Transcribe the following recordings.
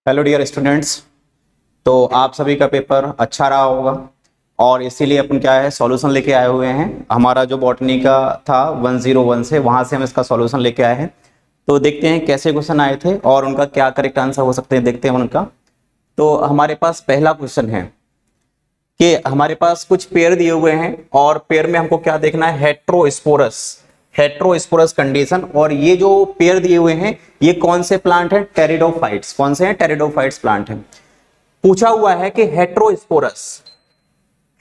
Hello dear students. तो आप सभी का पेपर अच्छा रहा होगा और इसीलिए अपन क्या है सॉल्यूशन लेके आए हुए हैं। हमारा जो बॉटनी का था 101 से वहां से हम इसका सॉल्यूशन लेके आए हैं। तो देखते हैं कैसे क्वेश्चन आए थे और उनका क्या करेक्ट आंसर हो सकते हैं, देखते हैं उनका। तो हमारे पास पहला क्वेश्चन है कि हमारे पास कुछ पेयर दिए हुए हैं और पेयर में हमको क्या देखना है, हेट्रोस्पोरस हेट्रोस्पोरस कंडीशन। और ये जो पेयर दिए हुए हैं ये कौन से प्लांट हैं, टेरिडोफाइट्स। कौन से हैं, टेरिडोफाइट्स प्लांट हैं। पूछा हुआ है कि हेट्रोस्पोरस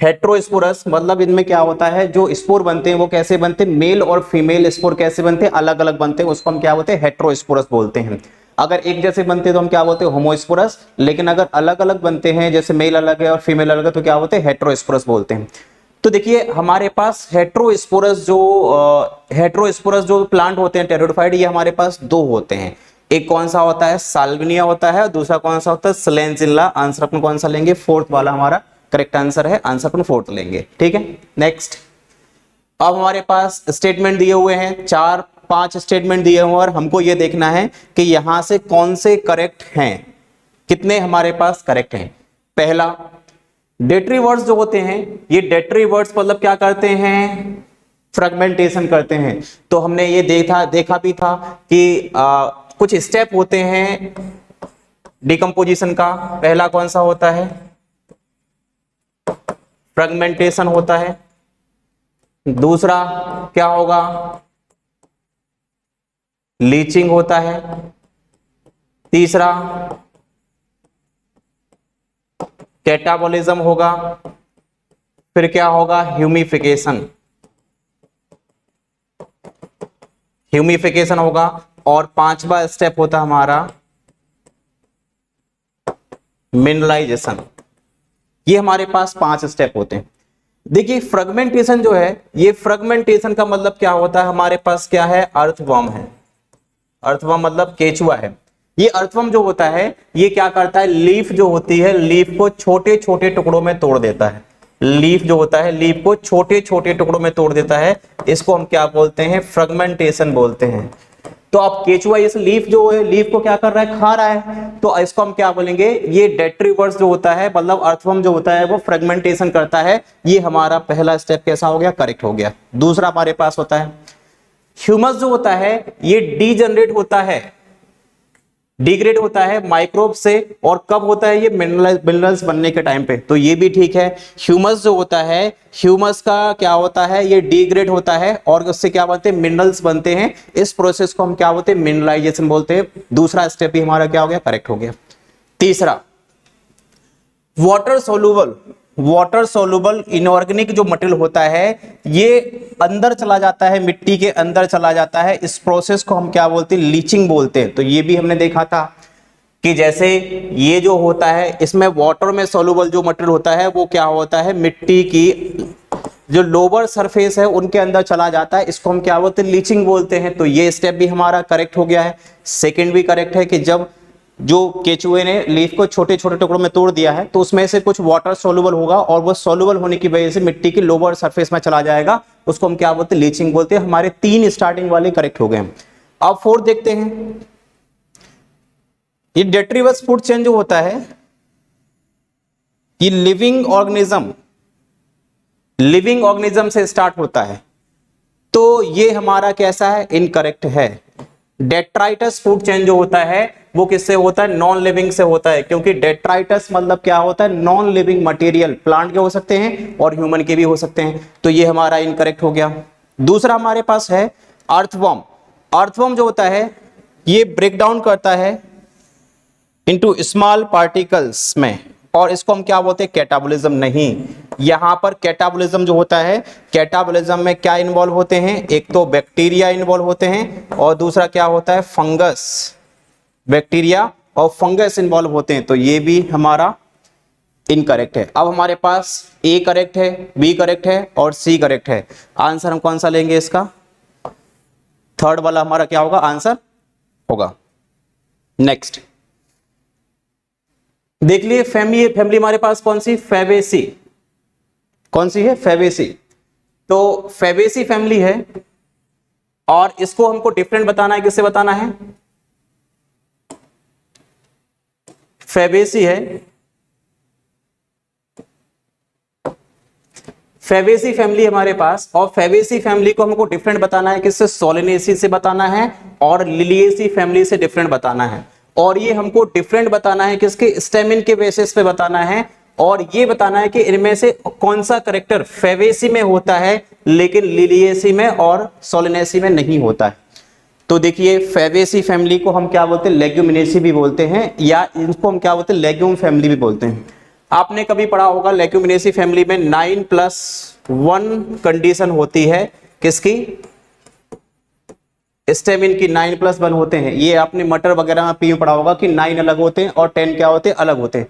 हेट्रोस्पोरस मतलब इनमें क्या होता है, जो स्पोर बनते हैं वो कैसे बनते हैं, मेल और फीमेल स्पोर कैसे बनते हैं, अलग अलग बनते हैं, उसको हम क्या बोलते हैं, हेट्रोस्पोरस बोलते हैं। अगर एक जैसे बनते हैं तो हम क्या बोलते हैं, होमोस्पोरस। लेकिन अगर अलग अलग बनते हैं, जैसे मेल अलग है और फीमेल अलग है, तो क्या बोलते हैं, हेट्रोस्पोरस बोलते हैं। तो देखिए हमारे पास हेट्रोस्पोरस जो प्लांट होते हैं टेरिडोफाइट, ये हमारे पास दो होते हैं। एक कौन सा होता है, साल्विनिया होता है, और दूसरा कौन सा होता है, स्लेंजिल्ला। आंसर अपन कौन सा लेंगे, फोर्थ वाला हमारा करेक्ट आंसर है। आंसर अपन फोर्थ लेंगे, ठीक है। नेक्स्ट, अब हमारे पास स्टेटमेंट दिए हुए हैं, 4-5 स्टेटमेंट दिए हुए हैं और हमको ये देखना है कि यहां से कौन से करेक्ट हैं, कितने हमारे पास करेक्ट हैं। पहला, डेटरी वर्ड्स जो होते हैं, ये डेटरी वर्ड्स मतलब क्या करते हैं, फ्रेगमेंटेशन करते हैं। तो हमने ये देखा भी था कि कुछ स्टेप होते हैं डिकम्पोजिशन का। पहला कौन सा होता है, फ्रेगमेंटेशन होता है। दूसरा क्या होगा, लीचिंग होता है। तीसरा कैटाबॉलिज्म होगा। फिर क्या होगा, ह्यूमिफिकेशन होगा। और पांचवा स्टेप होता हमारा मिनरलाइजेशन। ये हमारे पास 5 स्टेप होते हैं। देखिए फ्रेगमेंटेशन जो है, ये फ्रेगमेंटेशन का मतलब क्या होता है, हमारे पास क्या है, अर्थवर्म है। अर्थवर्म मतलब केचुआ है। ये अर्थवर्म जो होता है ये क्या करता है, लीफ जो होती है, लीफ को छोटे छोटे टुकड़ों में तोड़ देता है। लीफ जो होता है, लीफ को छोटे छोटे टुकड़ों में तोड़ देता है। इसको हम क्या बोलते हैं, फ्रेगमेंटेशन बोलते हैं। तो अब केचुआ इस लीफ जो है, लीफ को क्या कर रहा है, खा रहा है। तो इसको हम क्या बोलेंगे, ये डेट्रीवर्स जो होता है, मतलब अर्थवर्म जो होता है वो फ्रेगमेंटेशन करता है। ये हमारा पहला स्टेप कैसा हो गया, करेक्ट हो गया। दूसरा हमारे पास होता है ह्यूमस जो होता है, ये डीजनरेट होता है, डिग्रेड होता है माइक्रोब से। और कब होता है ये, मिनरल्स बनने के टाइम पे। तो ये भी ठीक है। ह्यूमस जो होता है, ह्यूमस का क्या होता है, ये डिग्रेड होता है और उससे क्या बनते हैं, मिनरल्स बनते हैं। इस प्रोसेस को हम क्या बोलते हैं, मिनरलाइजेशन बोलते हैं। दूसरा स्टेप भी हमारा क्या हो गया, करेक्ट हो गया। तीसरा, वाटर सोलुबल इनऑर्गेनिक जो मटेरियल होता है, ये अंदर चला जाता है, मिट्टी के अंदर चला जाता है। इस प्रोसेस को हम क्या बोलते हैं, लीचिंग बोलते हैं। तो ये भी हमने देखा था कि जैसे ये जो होता है, इसमें वाटर में सोलुबल जो मटेरियल होता है वो क्या होता है, मिट्टी की जो लोअर सरफेस है उनके अंदर चला जाता है। इसको हम क्या बोलते हैं, लीचिंग बोलते हैं। तो ये स्टेप भी हमारा करेक्ट हो गया है। सेकंड भी करेक्ट है कि जब जो केचुए ने लीफ को छोटे छोटे टुकड़ों में तोड़ दिया है तो उसमें से कुछ वाटर सोलुबल होगा और वो सोलुबल होने की वजह से मिट्टी की लोअर सरफेस में चला जाएगा। उसको हम क्या बोलते हैं, लीचिंग बोलते हैं। हमारे 3 स्टार्टिंग वाले करेक्ट हो गए। अब फोर्थ देखते हैं। ये डेट्रीवस फूड चेन जो होता है, ये लिविंग ऑर्गेनिज्म से स्टार्ट होता है। तो ये हमारा कैसा है, इनकरेक्ट है। डेट्राइटस फूड चेन जो होता है वो किससे होता है, नॉन लिविंग से होता है। क्योंकि डेट्राइटस मतलब क्या होता है, नॉन लिविंग मटेरियल। प्लांट के हो सकते हैं और ह्यूमन के भी हो सकते हैं। तो ये हमारा इनकरेक्ट हो गया। दूसरा हमारे पास है अर्थवर्म। अर्थवर्म जो होता है ये ब्रेक डाउन करता है इनटू स्मॉल पार्टिकल्स में, और इसको हम क्या बोलते हैं, कैटाबॉलिज्म। नहीं, यहां पर कैटाबॉलिज्म जो होता है, कैटाबॉलिज्म में क्या इन्वॉल्व होते हैं, एक तो बैक्टीरिया इन्वॉल्व होते हैं और दूसरा क्या होता है, फंगस। बैक्टीरिया और फंगस इन्वॉल्व होते हैं। तो ये भी हमारा इनकरेक्ट है। अब हमारे पास ए करेक्ट है, बी करेक्ट है और सी करेक्ट है। आंसर हम कौन सा लेंगे इसका, थर्ड वाला हमारा क्या होगा, आंसर होगा। नेक्स्ट देख लिए, फैमिली हमारे पास कौन सी, फैबेसी। कौन सी है, फैबेसी। तो फैबेसी फैमिली है और इसको हमको डिफरेंट बताना है। किससे बताना है, फेबेसी है, फेबेसी फैमिली हमारे पास, और फेबेसी फैमिली को हमको डिफरेंट बताना है किससे, सोलेनेसी से बताना है और लिलिएसी फैमिली से डिफरेंट बताना है। और ये हमको डिफरेंट बताना है किसके, स्टेमिन के बेसिस पे बताना है, और ये बताना है कि इनमें से कौन सा करेक्टर फेबेसी में होता है लेकिन लिलिएसी में और सोलेनेसी में नहीं होता है। तो देखिए फेबेसी फैमिली को हम क्या बोलते हैं, लेग्यूमिनेसी भी बोलते हैं, या इनको हम क्या बोलते हैं, लेग्यूम फैमिली भी बोलते हैं। आपने कभी पढ़ा होगा लेग्यूमिनेसी फैमिली में 9+1 कंडीशन होती है किसकी, स्टेमिन की 9+1 होते हैं। ये आपने मटर वगैरह में पी में पढ़ा होगा कि 9 अलग होते हैं और 10 क्या होते हैं, अलग होते हैं।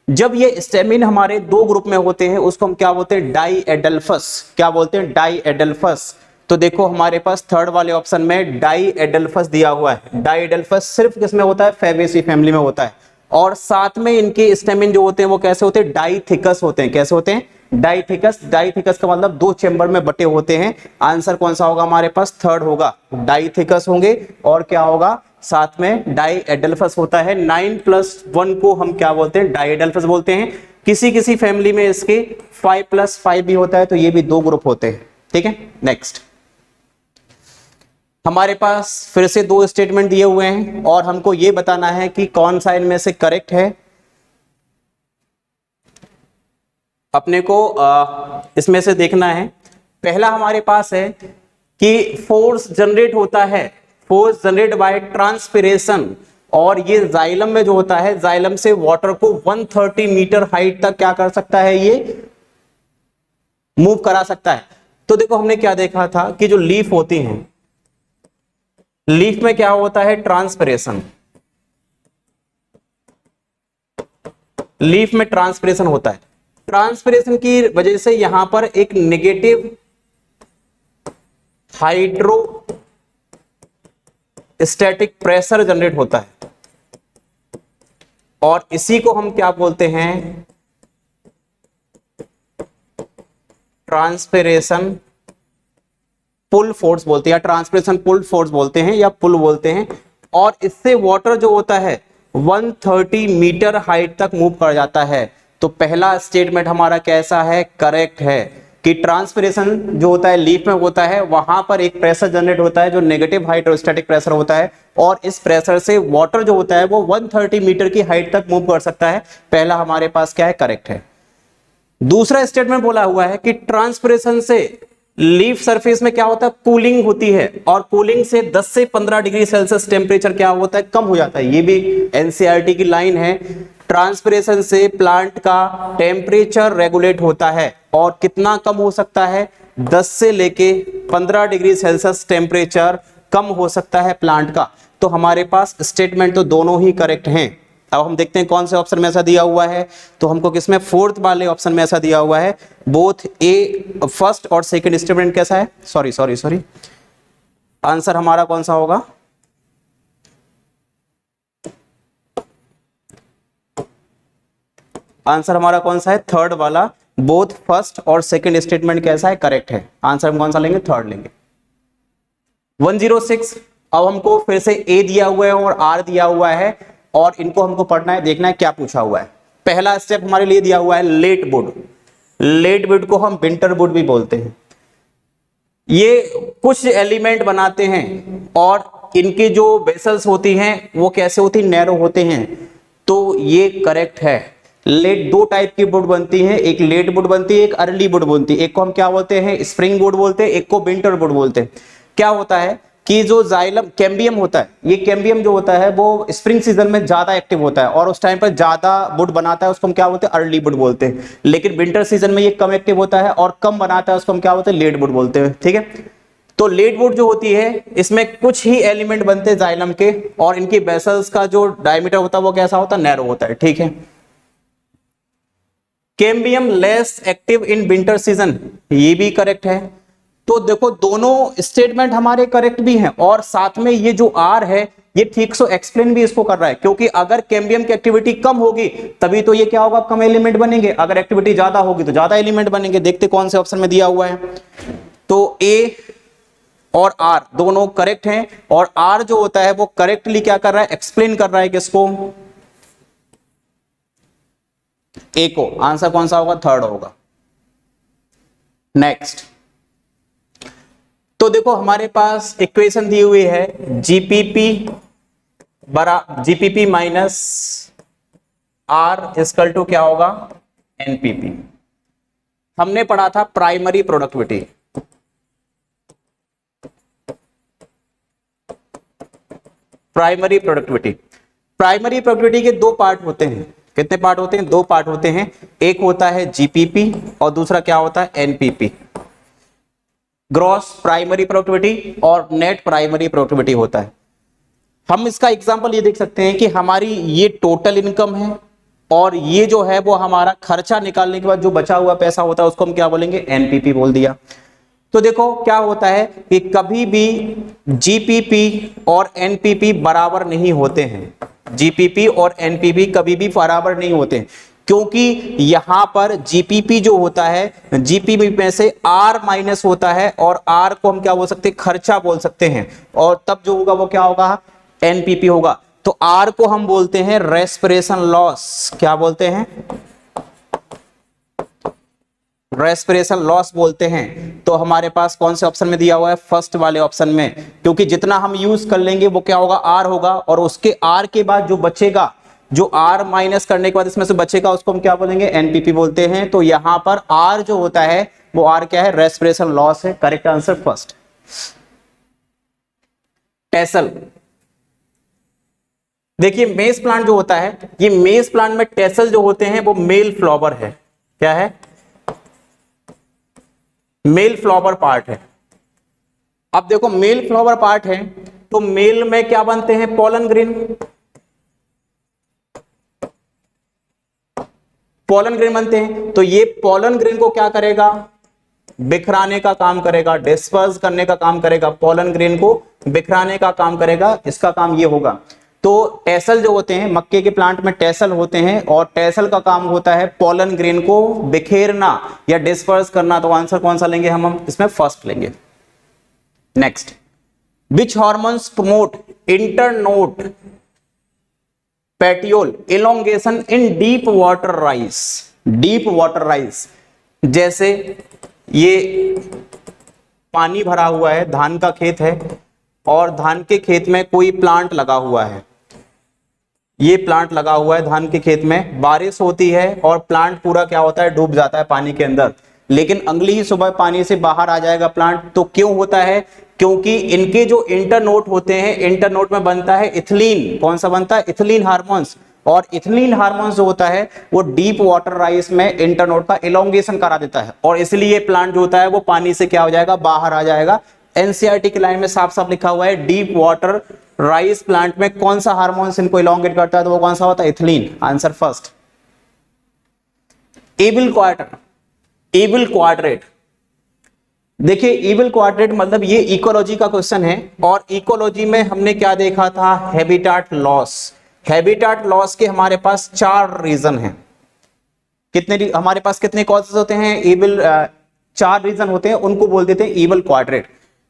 जब ये स्टेमिन हमारे दो ग्रुप में होते हैं उसको हम क्या बोलते हैं, डाई एडल्फस। क्या बोलते हैं, डाई एडल्फस। तो देखो हमारे पास थर्ड वाले ऑप्शन में डाई एडल्फस दिया हुआ है। डाई एडल्फस सिर्फ किसमें होता है, फेबेसी फैमिली में होता है। और साथ में इनके स्टेमिन जो होते हैं वो कैसे होते हैं, डाईथिकस होते हैं। कैसे होते हैं, डाईथिकस। डाईथिकस का मतलब दो चेंबर में बटे होते हैं। आंसर कौन सा होगा हमारे पास, थर्ड होगा, डाईथिकस होंगे। और क्या होगा, साथ में डाई एडल्फस होता है। 9+1 को हम क्या बोलते हैं, डाई एडल्फस बोलते हैं। किसी किसी फैमिली में इसके 5+5 भी होता है, तो ये भी दो ग्रुप होते हैं। ठीक है, नेक्स्ट हमारे पास फिर से दो स्टेटमेंट दिए हुए हैं और हमको ये बताना है कि कौन सा इनमें से करेक्ट है। अपने को इसमें से देखना है। पहला हमारे पास है कि फोर्स जनरेट होता है, फोर्स जनरेट बाय ट्रांसपिरेशन, और ये जाइलम में जो होता है, जाइलम से वाटर को 130 मीटर हाइट तक क्या कर सकता है, ये मूव करा सकता है। तो देखो हमने क्या देखा था कि जो लीफ होती हैं, लीफ में क्या होता है, ट्रांसपिरेशन। लीफ में ट्रांसपिरेशन होता है। ट्रांसपिरेशन की वजह से यहां पर एक नेगेटिव हाइड्रोस्टैटिक प्रेशर जनरेट होता है, और इसी को हम क्या बोलते हैं, ट्रांसपिरेशन पुल फोर्स बोलते हैं, या ट्रांसपिरेशन पुल फोर्स बोलते हैं, या पुल बोलते हैं। और इससे वाटर जो होता है 130 मीटर हाइट तक मूव कर जाता है। तो पहला स्टेटमेंट हमारा कैसा है, करेक्ट है, कि ट्रांसपिरेशन जो होता है लीफ में होता है, वहां पर एक प्रेशर जनरेट होता है जो नेगेटिव हाइड्रोस्टैटिक प्रेशर होता है, और इस प्रेशर से वाटर जो होता है वो 130 मीटर की हाइट तक मूव कर सकता है। पहला हमारे पास क्या है, करेक्ट है। दूसरा स्टेटमेंट बोला हुआ है कि ट्रांसपिरेशन से लीफ सरफेस में क्या होता है, कूलिंग होती है, और कूलिंग से 10 से 15 डिग्री सेल्सियस टेम्परेचर क्या होता है, कम हो जाता है। ये भी एनसीईआरटी की लाइन है। ट्रांसपिरेशन से प्लांट का टेम्परेचर रेगुलेट होता है, और कितना कम हो सकता है, 10 से लेके 15 डिग्री सेल्सियस टेम्परेचर कम हो सकता है प्लांट का। तो हमारे पास स्टेटमेंट तो दोनों ही करेक्ट हैं। अब हम देखते हैं कौन से ऑप्शन में ऐसा दिया हुआ है। तो हमको किसमें, फोर्थ वाले ऑप्शन में ऐसा दिया हुआ है। बोथ ए, फर्स्ट और सेकंड स्टेटमेंट कैसा है, सॉरी आंसर हमारा कौन सा होगा, आंसर हमारा कौन सा है, थर्ड वाला। बोथ फर्स्ट और सेकंड स्टेटमेंट कैसा है, करेक्ट है। आंसर हम कौन सा लेंगे, थर्ड लेंगे। 106। अब हमको फिर से ए दिया हुआ है और आर दिया हुआ है, और इनको हमको पढ़ना है, देखना है क्या पूछा हुआ है। पहला स्टेप हमारे लिए दिया हुआ है लेट वुड। लेट वुड को हम विंटर वुड भी बोलते हैं। ये कुछ एलिमेंट बनाते हैं, और इनकी जो वेसल्स होती हैं वो कैसे होती हैं, नैरो होते हैं। तो ये करेक्ट है। लेट, दो टाइप की वुड बनती है, एक लेट वुड बनती है, एक अर्ली वुड बनती है। एक को हम क्या बोलते हैं, स्प्रिंग वुड बोलते हैं, एक को विंटर वुड बोलते हैं। क्या होता है कि जो जाइलम कैम्बियम होता है, ये कैम्बियम जो होता है वो स्प्रिंग सीजन में ज्यादा एक्टिव होता है, और उस टाइम पर ज्यादा वुड बनाता है, उसको हम क्या बोलते हैं, अर्ली वुड बोलते हैं। लेकिन विंटर सीजन में ये कम एक्टिव होता है और कम बनाता है, उसको हम क्या बोलते हैं, लेट वुड बोलते हैं। ठीक है, तो लेट वुड जो होती है इसमें कुछ ही एलिमेंट बनते हैं जाइलम के, और इनकी वेसल्स का जो डायमीटर होता है वो कैसा होता है, नैरो होता है। ठीक है, cambium less active in winter season, ये भी करेक्ट है। तो देखो दोनों स्टेटमेंट हमारे करेक्ट भी हैं, और साथ में ये जो आर है ये ठीक से एक्सप्लेन भी इसको कर रहा है, क्योंकि अगर कैम्बियम की एक्टिविटी कम होगी तभी तो ये क्या होगा, कम एलिमेंट बनेंगे। अगर एक्टिविटी ज्यादा होगी तो ज्यादा एलिमेंट बनेंगे। देखते कौन से ऑप्शन में दिया हुआ है। तो ए और आर दोनों करेक्ट हैं, और आर जो होता है वो करेक्टली क्या कर रहा है, एक्सप्लेन कर रहा है किसको, इको, आंसर कौन सा होगा? थर्ड होगा। नेक्स्ट, तो देखो हमारे पास इक्वेशन दी हुई है GPP minus R equal to क्या होगा? एनपीपी। हमने पढ़ा था प्राइमरी प्रोडक्टिविटी। प्राइमरी प्रोडक्टिविटी के दो पार्ट होते हैं। कितने पार्ट होते हैं? दो पार्ट होते हैं। एक होता है जीपीपी और दूसरा क्या होता है? एनपीपी। ग्रॉस प्राइमरी प्रोडक्टिविटी और नेट प्राइमरी प्रोडक्टिविटी होता है। हम इसका एग्जांपल ये देख सकते हैं कि हमारी ये टोटल इनकम है और ये जो है वो हमारा खर्चा निकालने के बाद जो बचा हुआ पैसा होता है उसको हम क्या बोलेंगे? एनपीपी बोल दिया। तो देखो क्या होता है कि कभी भी जीपीपी और एनपीपी बराबर नहीं होते हैं। जीपीपी और एनपीपी कभी भी बराबर नहीं होते हैं, क्योंकि यहां पर जीपीपी जो होता है, जीपीपी में से आर माइनस होता है और आर को हम क्या बोल सकते हैं? खर्चा बोल सकते हैं। और तब जो होगा वो क्या होगा? एनपीपी होगा। तो आर को हम बोलते हैं रेस्पिरेशन लॉस। क्या बोलते हैं? रेस्पिरेशन लॉस बोलते हैं। तो हमारे पास कौन से ऑप्शन में दिया हुआ है? फर्स्ट वाले ऑप्शन में, क्योंकि जितना हम यूज कर लेंगे वो क्या होगा? आर होगा। और उसके आर के बाद जो बचेगा, जो आर माइनस करने के बाद इसमें से बचेगा, उसको हम क्या बोलेंगे? एनपीपी बोलते हैं। तो यहां पर आर जो होता है वो आर क्या है? रेस्पिरेशन लॉस है। Correct answer first. टेसल, देखिए मेज प्लांट जो होता है, ये मेज प्लांट में टेसल जो होते हैं वो मेल फ्लावर है। क्या है? मेल फ्लावर पार्ट है। अब देखो मेल फ्लावर पार्ट है तो मेल में क्या बनते हैं? Pollen grain. पोलन ग्रेन बनते हैं। तो ये पोलन ग्रेन को क्या करेगा? बिखराने का काम करेगा, डिस्पर्स करने का काम करेगा। पोलन ग्रेन को बिखराने का काम करेगा, इसका काम ये होगा। तो टेसल जो होते हैं, मक्के के प्लांट में टेसल होते हैं और टेसल का काम होता है पोलन ग्रेन को बिखेरना या डिस्पर्स करना। तो आंसर कौन सा लेंगे हम इसमें? फर्स्ट लेंगे। नेक्स्ट, विच hormones promote internode petiole elongation इन deep water rice? Deep water rice, जैसे ये पानी भरा हुआ है, धान का खेत है और धान के खेत में कोई प्लांट लगा हुआ है। ये प्लांट लगा हुआ है धान के खेत में, बारिश होती है और प्लांट पूरा क्या होता है? डूब जाता है पानी के अंदर, लेकिन अगली ही सुबह पानी से बाहर आ जाएगा प्लांट। तो क्यों होता है? क्योंकि इनके जो इंटरनोड होते हैं, इंटरनोड में बनता है इथिलीन। कौन सा बनता है? Ethylene hormones. और इथिलीन हार्मोन्स जो होता है वो डीप वाटर राइस में इंटरनोड का इलोंगेशन करा देता है और इसलिए प्लांट जो होता है वो पानी से क्या हो जाएगा? बाहर आ जाएगा। एनसीईआरटी की लाइन में साफ साफ लिखा हुआ है डीप वाटर राइस प्लांट में कौन सा हार्मोन्स इनको इलोंगेट करता है? तो वो कौन सा होता है? Ethylene. Answer first. Able quadrat, देखिए एबल क्वाड्रेट मतलब ये इकोलॉजी का क्वेश्चन है और इकोलॉजी में हमने क्या देखा था? Habitat loss. हैबिटाट लॉस के हमारे पास 4 रीजन हैं। कितने हमारे पास कितने कॉजेस होते हैं? एबल 4 रीजन होते हैं, उनको बोल देते हैं एबल क्वाड्रेट।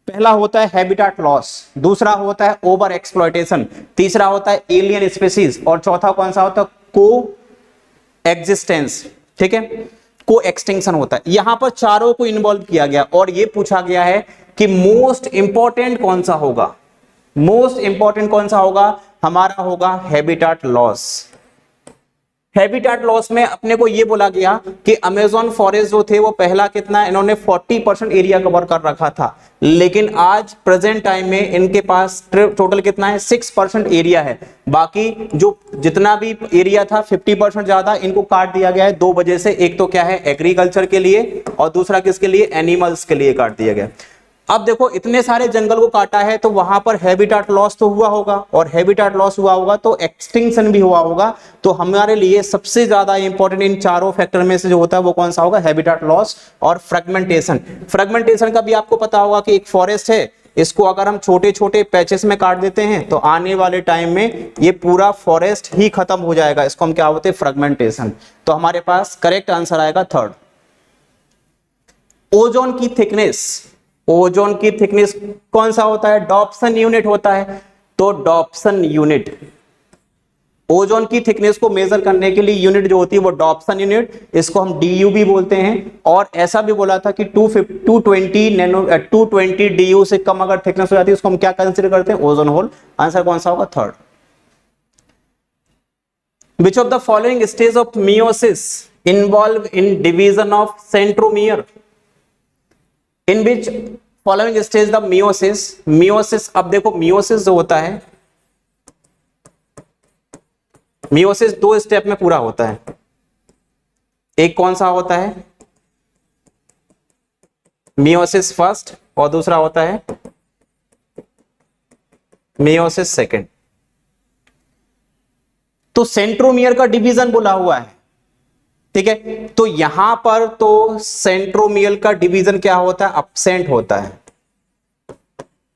पहला होता है हैबिटाट लॉस, दूसरा होता है ओवर एक्सप्लॉयटेशन, तीसरा होता है एलियन स्पीसीज और चौथा कौन सा होता है? को एग्जिस्टेंस। ठीक है, को एक्सटिंक्शन होता है। यहां पर चारों को इन्वॉल्व किया गया और यह पूछा गया है कि मोस्ट इंपॉर्टेंट कौन सा होगा? मोस्ट इंपॉर्टेंट कौन सा होगा? हमारा होगा हैबिटाट लॉस। हैबिटाट लॉस में अपने को यह बोला गया कि अमेज़न फॉरेस्ट जो थे वो पहला कितना, इन्होंने 40% एरिया कवर कर रखा था, लेकिन आज प्रेजेंट टाइम में इनके पास टोटल कितना है? 6% एरिया है। बाकी जो जितना भी एरिया था 50% ज्यादा इनको काट दिया गया है 2 वजह से। एक तो क्या है? एग्रीकल्चर के लिए और दूसरा किसके लिए? एनिमल्स के लिए काट दिया गया। अब देखो इतने सारे जंगल को काटा है तो वहां पर हैबिटाट लॉस तो हुआ होगा और हैबिटाट लॉस हुआ होगा तो एक्सटिंक्शन भी हुआ होगा। तो हमारे लिए सबसे ज्यादा इंपॉर्टेंट इन चारों फैक्टर में से जो होता है वो कौन सा होगा? हैबिटाट लॉस और फ्रेगमेंटेशन। फ्रेगमेंटेशन का भी आपको पता होगा कि एक फॉरेस्ट है, इसको अगर हम छोटे छोटे पैचेस में काट देते हैं तो आने वाले टाइम में ये पूरा फॉरेस्ट ही खत्म हो जाएगा। इसको हम क्या बोलते हैं? फ्रेगमेंटेशन। तो हमारे पास करेक्ट आंसर आएगा थर्ड। ओजोन की थिकनेस, ओजोन की थिकनेस कौन सा होता है? डॉप्सन यूनिट होता है। तो डॉप्सन यूनिट, ओजोन की थिकनेस को मेजर करने के लिए यूनिट जो होती है वो डॉप्सन यूनिट, इसको हम डीयू भी बोलते हैं। और ऐसा भी बोला था कि 220 डीयू से कम अगर थिकनेस हो जाती है उसको हम क्या कंसीडर करते हैं, ओजोन होल। आंसर कौन सा होगा, third. Which of the following stage of meiosis involve in division of centromere? In which following stage the meiosis, अब देखो meiosis जो होता है, meiosis दो स्टेप में पूरा होता है। एक कौन सा होता है, meiosis फर्स्ट, और दूसरा होता है meiosis सेकेंड। तो सेंट्रोमियर का डिवीजन बोला हुआ है, ठीक है। तो यहां पर तो सेंट्रोमियर का डिवीजन क्या होता है, एब्सेंट होता है।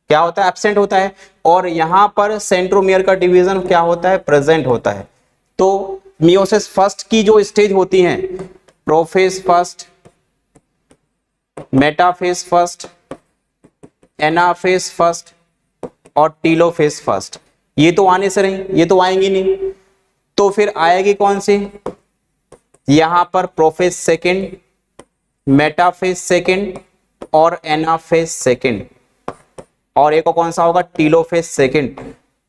क्या होता है, एब्सेंट होता है। और यहां पर सेंट्रोमियर का डिवीजन क्या होता है, प्रेजेंट होता है। तो मियोसिस फर्स्ट की जो स्टेज होती हैं, prophase first, metaphase first, anaphase first और टीलोफेज फर्स्ट, ये तो आने से नहीं, ये तो आएंगी नहीं। तो फिर आएगी कौन सी, यहां पर प्रोफेज सेकेंड, मेटाफेज सेकेंड और एनाफेज सेकेंड, और एक कौन सा होगा, टीलोफेज सेकेंड।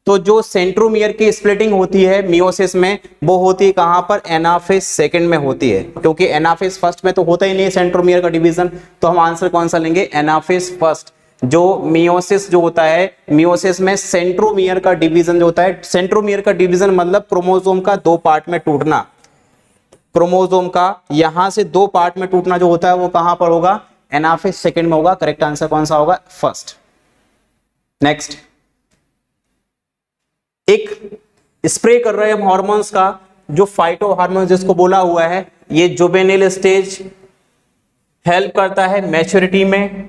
तो जो सेंट्रोमियर की स्प्लिटिंग होती है मियोसिस में, वो होती है कहां पर, एनाफेज सेकेंड में होती है, क्योंकि एनाफेज फर्स्ट में तो होता ही नहीं है सेंट्रोमियर का डिवीजन। तो हम आंसर कौन सा लेंगे, एनाफेज फर्स्ट। जो मियोसिस जो होता है, मियोसिस में सेंट्रोमियर का डिवीजन जो होता है, सेंट्रोमियर का डिवीजन मतलब क्रोमोसोम का दो पार्ट में टूटना। क्रोमोसोम का यहां से दो पार्ट में टूटना जो होता है वो कहां पर होगा, एनाफेज सेकेंड में होगा। करेक्ट आंसर कौन सा होगा, फर्स्ट। नेक्स्ट, एक स्प्रे कर रहे हैं हम हार्मोन्स का, जो फाइटो हार्मोन जिसको बोला हुआ है, ये जुवेनिल स्टेज हेल्प करता है मैच्योरिटी में,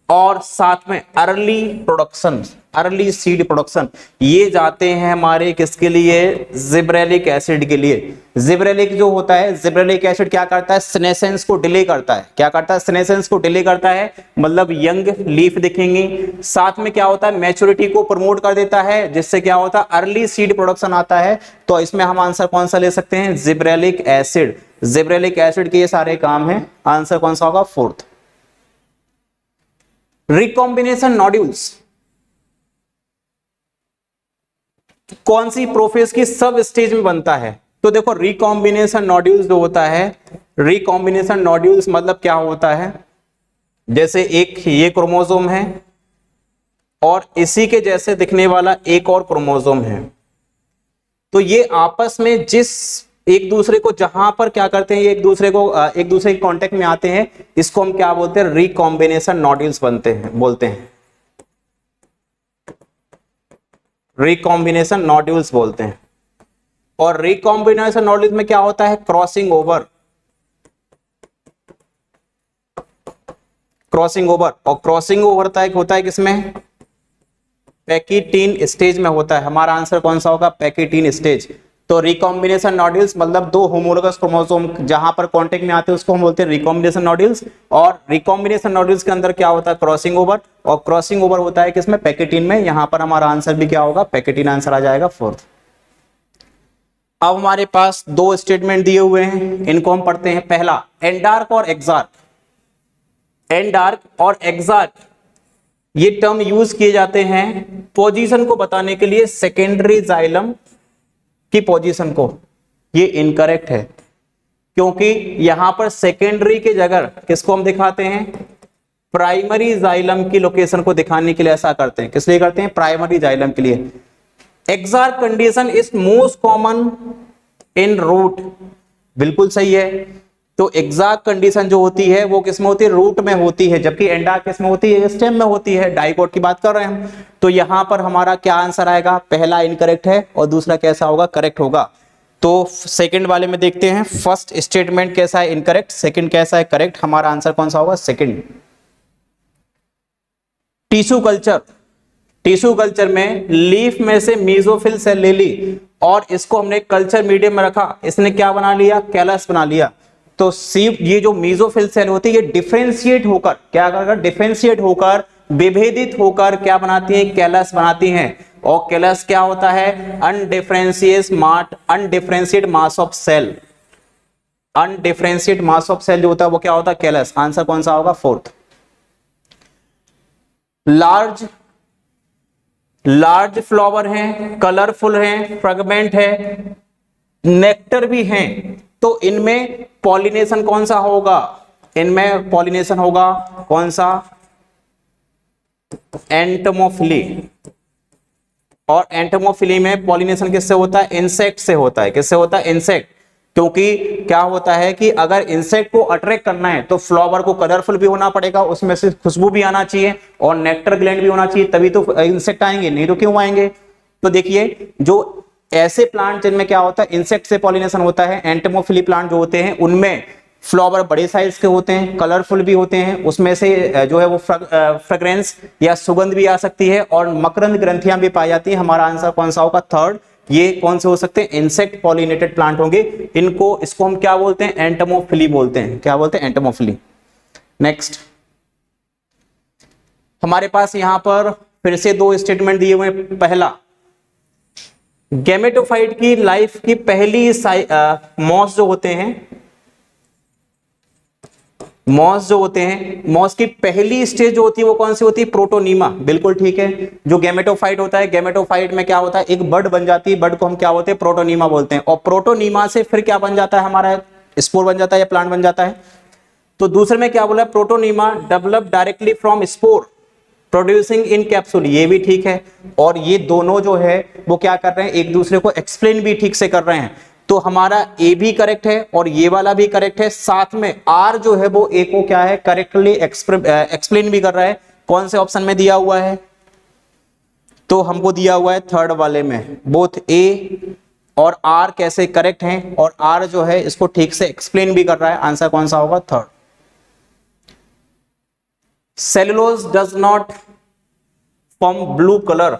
और साथ में early production, early seed production, ये जाते हैं हमारे किसके लिए, जिब्रेलिक एसिड के लिए। जिब्रेलिक जो होता है, जिब्रेलिक एसिड क्या करता है, सेनेसेंस को डिले करता है। क्या करता है, सेनेसेंस को डिले करता है, मतलब यंग लीफ दिखेंगी। साथ में क्या होता है, मैच्योरिटी को प्रमोट कर देता है, जिससे क्या होता है, अर्ली सीड प्रोडक्शन आता है। तो इसमें हम आंसर कौन सा ले सकते हैं, जिब्रेलिक एसिड। जिब्रेलिक एसिड के ये सारे काम हैं। आंसर कौन सा होगा, फोर्थ। रिकॉम्बिनेशन नोड्यूल्स कौन सी प्रोफेज की सब स्टेज में बनता है। तो देखो रिकॉम्बिनेशन नोड्यूल्स जो होता है, रिकॉम्बिनेशन नोड्यूल्स मतलब क्या होता है, जैसे एक ये क्रोमोसोम है और इसी के जैसे दिखने वाला एक और क्रोमोसोम है, तो ये आपस में जिस एक दूसरे को जहां पर क्या करते हैं, ये एक दूसरे के कांटेक्ट में आते हैं, इसको हम क्या बोलते हैं, रिकॉम्बिनेशन नोड्यूल्स बोलते हैं। रिकॉम्बिनेशन नोड्यूल्स बोलते हैं। और रिकॉम्बिनेशन नोड्यूल्स में क्या होता है, क्रॉसिंग ओवर। और क्रॉसिंग ओवर होता है किसमें, पैकिटीन स्टेज में होता है। हमारा आंसर कौन सा होगा, पैकिटीन स्टेज। तो रिकॉम्बिनेशन नोड्यूल्स मतलब दो होमोलोगस क्रोमोसोम जहां पर कांटेक्ट में आते हैं उसको हम बोलते हैं रिकॉम्बिनेशन नोड्यूल्स। और रिकॉम्बिनेशन नोड्यूल्स के अंदर क्या होता है, क्रॉसिंग ओवर, और क्रॉसिंग ओवर होता है किसमें, पैकिटीन में। यहां पर हमारा आंसर भी क्या होगा, पैकिटीन आंसर आ जाएगा, फोर्थ। अब हमारे पास दो स्टेटमेंट दिए हुए हैं, इनको हम पढ़ते हैं। पहला, एंडार्क और एक्सार्क। एंडार्क और एक्सार्क ये टर्म यूज किए जाते हैं पोजीशन को बताने के लिए, सेकेंडरी जाइलम की पोजीशन को। ये इनकरेक्ट है, क्योंकि यहां पर सेकेंडरी की जगह किसको हम दिखाते हैं, प्राइमरी जाइलम की लोकेशन को दिखाने के लिए ऐसा करते हैं। किस लिए करते हैं, प्राइमरी जाइलम के लिए। Exarch condition is most common in root, बिल्कुल सही है। तो एक्सार्क कंडीशन जो होती है वो किसमें होती है, रूट में होती है, जबकि एंडार्क किसमें होती है, स्टेम में होती है। डाइकोट की बात कर रहे हैं हम। तो यहां पर हमारा क्या आंसर आएगा, पहला इनकरेक्ट है और दूसरा कैसा होगा, करेक्ट होगा। तो सेकंड वाले में देखते हैं, फर्स्ट स्टेटमेंट कैसा है, इनकरेक्ट, सेकंड कैसा है, करेक्ट। हमारा आंसर कौन सा होगा, second. Tissue culture, tissue culture में लीफ में से मेसोफिल सेल ले ली और इसको हमने कल्चर मीडियम में रखा, इसने क्या बना लिया, कैलस बना लिया। तो सिर्फ ये जो मेसोफिल सेल होती है ये डिफरेंशिएट होकर क्या करेगा, डिफरेंशिएट होकर विभेदित होकर क्या बनाती है, कैलस बनाती हैं। और कैलस क्या होता है, undifferentiated mass of cell. Undifferentiated mass of cell जो होता है वो क्या होता है, कैलस। आंसर कौन सा होगा, फोर्थ। लार्ज फ्लावर हैं, कलरफुल हैं, फ्रेगमेंट है, नेक्टर भी हैं, तो इनमें पॉलिनेशन कौन सा होगा, इनमें पॉलिनेशन होगा कौन सा, एंटोमोफिली। और एंटोमोफिली में पॉलिनेशन किससे होता है, इंसेक्ट से होता है। किससे होता है, इंसेक्ट। क्योंकि क्या होता है कि अगर इंसेक्ट को अट्रैक्ट करना है तो फ्लावर को कलरफुल भी होना पड़ेगा, उसमें से खुशबू भी आना चाहिए और नेक्टर ग्लैंड भी होना चाहिए, तभी तो इंसेक्ट आएंगे, नहीं तो क्यों आएंगे। तो देखिए जो ऐसे प्लांट जिनमें क्या होता है इंसेक्ट से पॉलिनेशन होता है, एंटोमोफिली प्लांट जो होते हैं उनमें फ्लावर बड़े साइज के होते हैं, कलरफुल भी होते हैं, उसमें से जो है वो फ्रेग्रेंस या सुगंध भी आ सकती है और मकरंद ग्रंथियां भी पाई जाती है। हमारा आंसर कौन सा होगा, थर्ड। ये कौन से हो सकते हैं, इंसेक्ट पॉलिनेटेड प्लांट होंगे। इसको हम क्या बोलते हैं, एंटोमोफिली बोलते हैं। क्या बोलते हैं, एंटोमोफिली। नेक्स्ट हमारे पास यहां पर फिर से दो स्टेटमेंट दिए हुए हैं। पहला, गैमेटोफाइट की लाइफ की पहली मॉस जो होते हैं, मॉस की पहली स्टेज जो होती है वो कौन सी होती है, प्रोटोनीमा। बिल्कुल ठीक है। जो गैमेटोफाइट होता है, गैमेटोफाइट में क्या होता है, एक बड बन जाती है, बड को हम क्या बोलते हैं, प्रोटोनीमा बोलते हैं। और प्रोटोनीमा से फिर क्या बन जाता है, हमारा स्पोर बन जाता है या प्लांट बन जाता है। तो दूसरे में क्या बोला है, protonema develop directly from spore producing in capsule, ये भी ठीक है। और ये दोनों जो है वो क्या कर रहे हैं, एक दूसरे को एक्सप्लेन भी ठीक से कर रहे हैं। तो हमारा ए भी करेक्ट है और ये वाला भी करेक्ट है, साथ में आर जो है वो ए को क्या है, करेक्टली एक्सप्लेन भी कर रहा है। कौन से ऑप्शन में दिया हुआ है, तो हमको दिया हुआ है थर्ड वाले में। बोथ ए और आर कैसे करेक्ट हैं और आर जो है इसको ठीक से एक्सप्लेन भी कर रहा है। आंसर कौन सा होगा, third. Cellulose does not form blue colour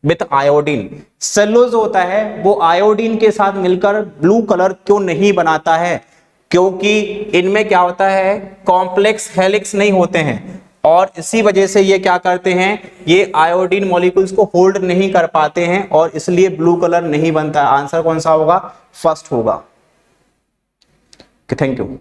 with iodine. Cellulose होता है वो आयोडीन के साथ मिलकर ब्लू कलर क्यों नहीं बनाता है, क्योंकि इनमें क्या होता है, कॉम्प्लेक्स हेलिक्स नहीं होते हैं और इसी वजह से ये क्या करते हैं, ये आयोडीन मॉलिक्यूल्स को होल्ड नहीं कर पाते हैं और इसलिए ब्लू कलर नहीं बनता। आंसर कौन सा होगा, फर्स्ट होगा। Thank you.